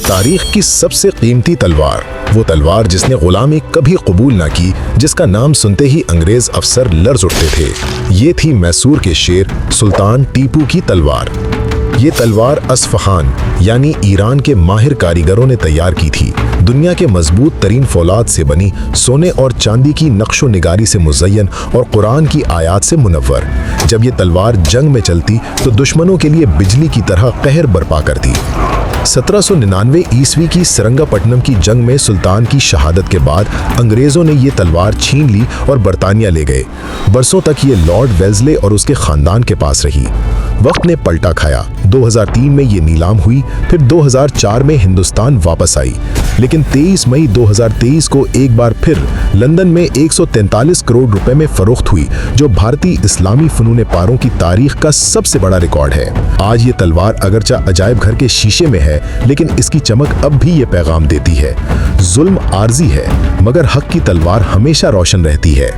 تاریخ کی سب سے قیمتی تلوار، وہ تلوار جس نے غلامی کبھی قبول نہ کی، جس کا نام سنتے ہی انگریز افسر لرز اٹھتے تھے، یہ تھی میسور کے شیر سلطان ٹیپو کی تلوار۔ یہ تلوار اصفہان یعنی ایران کے ماہر کاریگروں نے تیار کی تھی۔ دنیا کے مضبوط ترین فولاد سے بنی، سونے اور چاندی کی نقش و نگاری سے مزین اور قرآن کی آیات سے منور۔ جب یہ تلوار جنگ میں چلتی تو دشمنوں کے لیے بجلی کی طرح قہر برپا کرتی۔ 1799 عیسوی کی سرنگا پٹنم کی جنگ میں سلطان کی شہادت کے بعد انگریزوں نے یہ تلوار چھین لی اور برطانیہ لے گئے۔ برسوں تک یہ لارڈ ویلزلے اور اس کے خاندان کے پاس رہی۔ وقت نے پلٹا کھایا، 2003 میں یہ نیلام ہوئی، پھر 2004 میں ہندوستان واپس آئی، لیکن 23 مئی 2023 کو ایک بار پھر لندن میں 143 کروڑ روپے میں فروخت ہوئی، جو بھارتی اسلامی فنون پاروں کی تاریخ کا سب سے بڑا ریکارڈ ہے۔ آج یہ تلوار اگرچہ عجائب گھر کے شیشے میں ہے، لیکن اس کی چمک اب بھی یہ پیغام دیتی ہے: ظلم عارضی ہے، مگر حق کی تلوار ہمیشہ روشن رہتی ہے۔